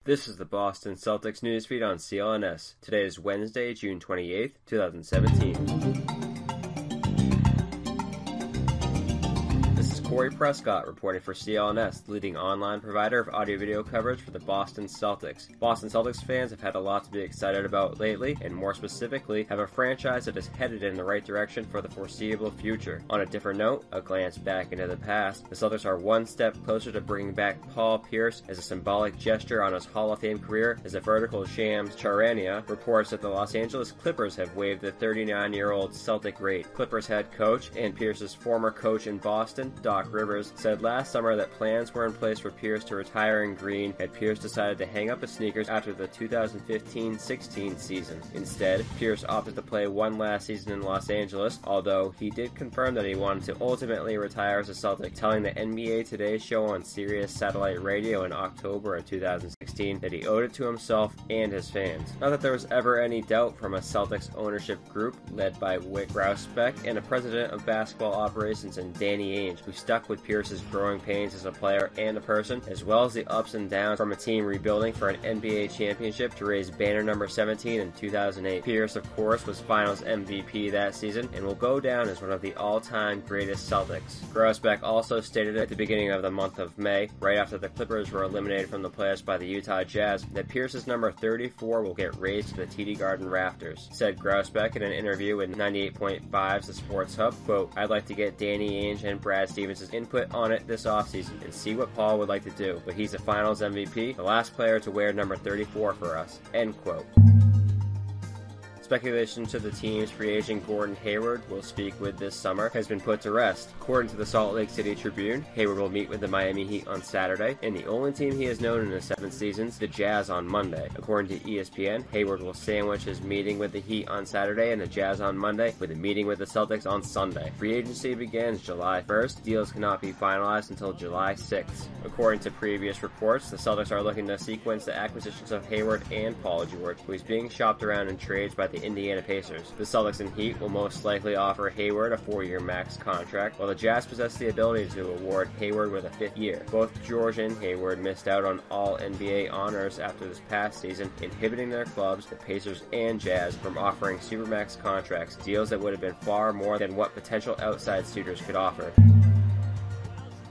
This is the Boston Celtics newsfeed on CLNS. Today is Wednesday, June 28th, 2017. Corey Prescott reporting for CLNS, the leading online provider of audio-video coverage for the Boston Celtics. Boston Celtics fans have had a lot to be excited about lately, and more specifically, have a franchise that is headed in the right direction for the foreseeable future. On a different note, a glance back into the past, the Celtics are one step closer to bringing back Paul Pierce as a symbolic gesture on his Hall of Fame career, as the vertical shams Charania reports that the Los Angeles Clippers have waived the 39-year-old Celtic great. Clippers head coach and Pierce's former coach in Boston, Doc Rivers, said last summer that plans were in place for Pierce to retire in green had Pierce decided to hang up his sneakers after the 2015-16 season. Instead, Pierce opted to play one last season in Los Angeles, although he did confirm that he wanted to ultimately retire as a Celtic, telling the NBA Today show on Sirius satellite radio in October of 2016 that he owed it to himself and his fans. Not that there was ever any doubt from a Celtics ownership group led by Wyc Grousbeck and a president of basketball operations in Danny Ainge, who stuck with Pierce's growing pains as a player and a person, as well as the ups and downs from a team rebuilding for an NBA championship to raise banner number 17 in 2008. Pierce, of course, was Finals MVP that season and will go down as one of the all-time greatest Celtics. Grousbeck also stated at the beginning of the month of May, right after the Clippers were eliminated from the playoffs by the Utah Jazz, that Pierce's number 34 will get raised to the TD Garden rafters. Said Grousbeck in an interview with 98.5's The Sports Hub, quote, "I'd like to get Danny Ainge and Brad Stevens' input on it this offseason and see what Paul would like to do, but he's a Finals MVP, the last player to wear number 34 for us," end quote. Speculation to the team's free agent Gordon Hayward will speak with this summer has been put to rest. According to the Salt Lake City Tribune, Hayward will meet with the Miami Heat on Saturday, and the only team he has known in his 7 seasons, the Jazz, on Monday. According to ESPN, Hayward will sandwich his meeting with the Heat on Saturday and the Jazz on Monday, with a meeting with the Celtics on Sunday. Free agency begins July 1st. Deals cannot be finalized until July 6th. According to previous reports, the Celtics are looking to sequence the acquisitions of Hayward and Paul George, who is being shopped around in trades by the Indiana Pacers. The Celtics and Heat will most likely offer Hayward a 4-year max contract, while the Jazz possess the ability to award Hayward with a 5th year. Both George and Hayward missed out on all NBA honors after this past season, inhibiting their clubs, the Pacers and Jazz, from offering supermax contracts, deals that would have been far more than what potential outside suitors could offer.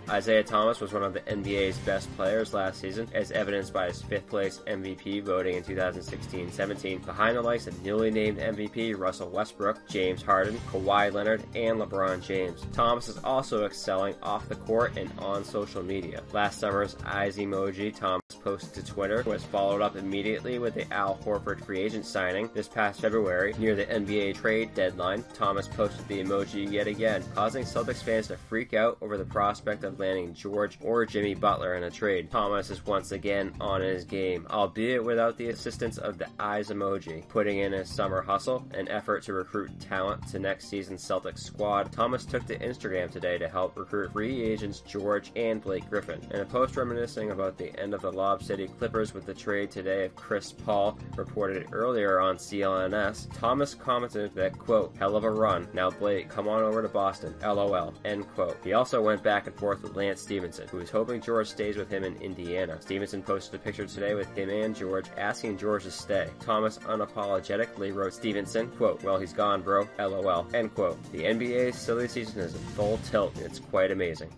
Isaiah Thomas was one of the NBA's best players last season, as evidenced by his 5th place MVP voting in 2016-17, behind the likes of newly named MVP Russell Westbrook, James Harden, Kawhi Leonard, and LeBron James. Thomas is also excelling off the court and on social media. Last summer's eyes emoji Thomas posted to Twitter was followed up immediately with the Al Horford free agent signing this past February. Near the NBA trade deadline, Thomas posted the emoji yet again, causing Celtics fans to freak out over the prospect of landing George or Jimmy Butler in a trade. Thomas is once again on his game, albeit without the assistance of the eyes emoji. Putting in his summer hustle and effort to recruit talent to next season's Celtics squad, Thomas took to Instagram today to help recruit free agents George and Blake Griffin. In a post reminiscing about the end of the Lob City Clippers with the trade today of Chris Paul, reported earlier on CLNS, Thomas commented that, quote, "Hell of a run. Now Blake, come on over to Boston. LOL," end quote. He also went back and forth with Lance Stevenson, who is hoping George stays with him in Indiana. Stevenson posted a picture today with him and George, asking George to stay. Thomas unapologetically wrote Stevenson, quote, "Well, he's gone, bro. LOL," end quote. The NBA's silly season is in full tilt, and it's quite amazing.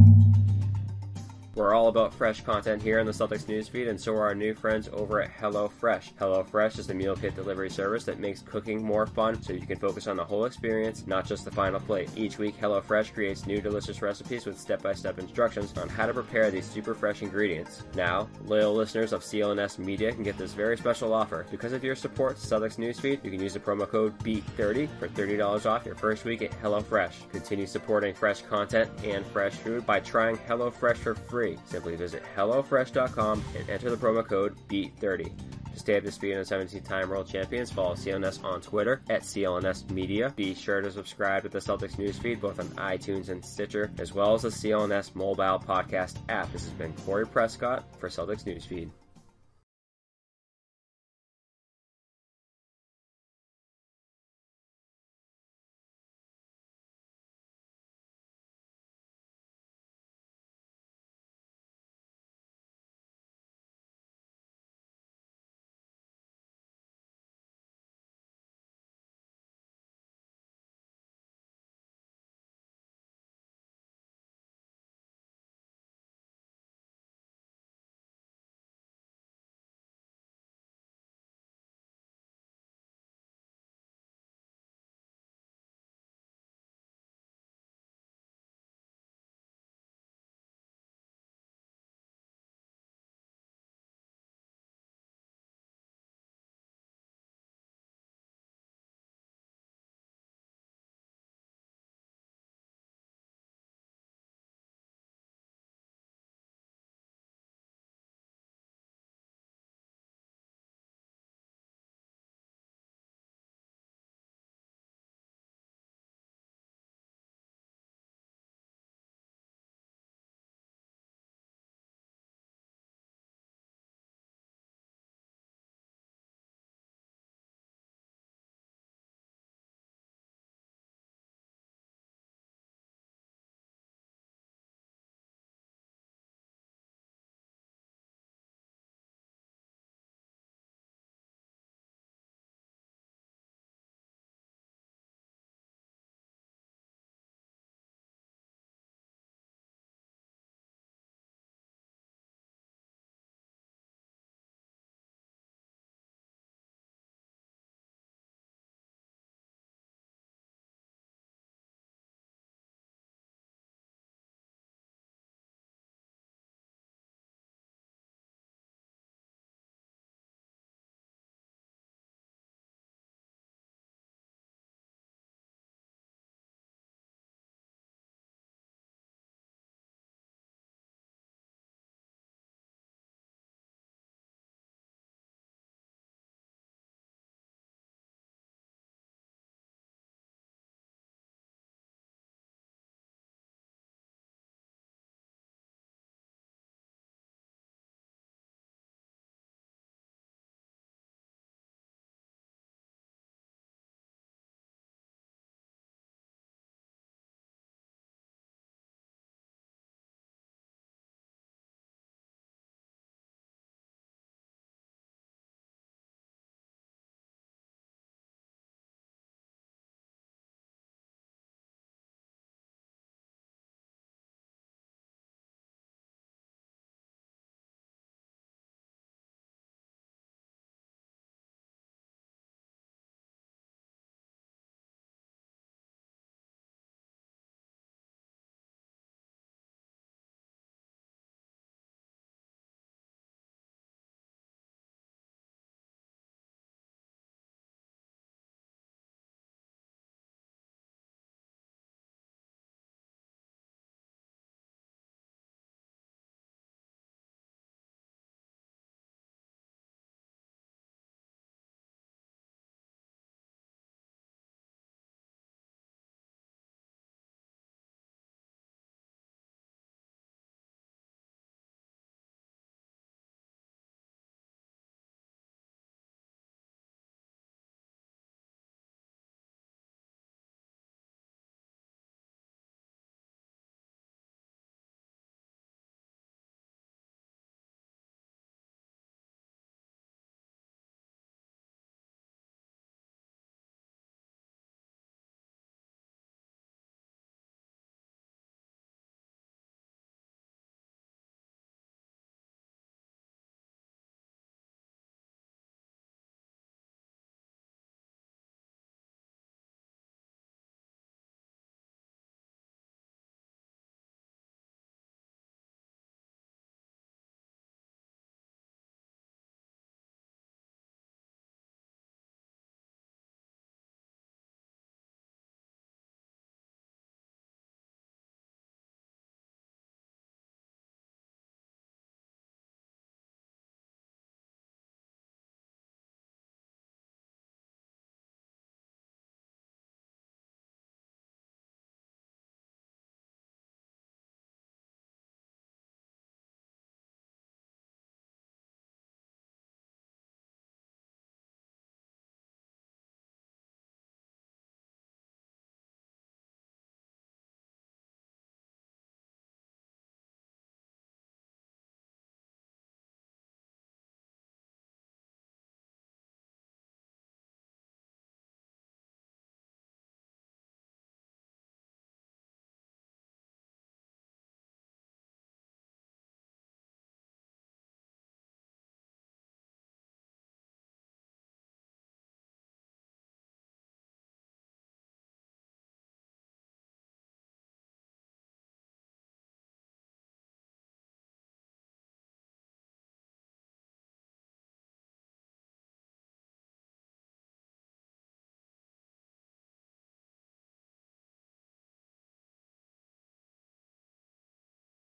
We're all about fresh content here on the Celtics newsfeed, and so are our new friends over at HelloFresh. HelloFresh is the meal kit delivery service that makes cooking more fun, so you can focus on the whole experience, not just the final plate. Each week, HelloFresh creates new delicious recipes with step-by-step instructions on how to prepare these super fresh ingredients. Now, loyal listeners of CLNS Media can get this very special offer. Because of your support to Celtics newsfeed, you can use the promo code BEAT30 for $30 off your first week at HelloFresh. Continue supporting fresh content and fresh food by trying HelloFresh for free. Simply visit HelloFresh.com and enter the promo code BEAT30. To stay up to speed on 17-time world champions, follow CLNS on Twitter at CLNS Media. Be sure to subscribe to the Celtics newsfeed both on iTunes and Stitcher, as well as the CLNS mobile podcast app. This has been Corey Prescott for Celtics newsfeed.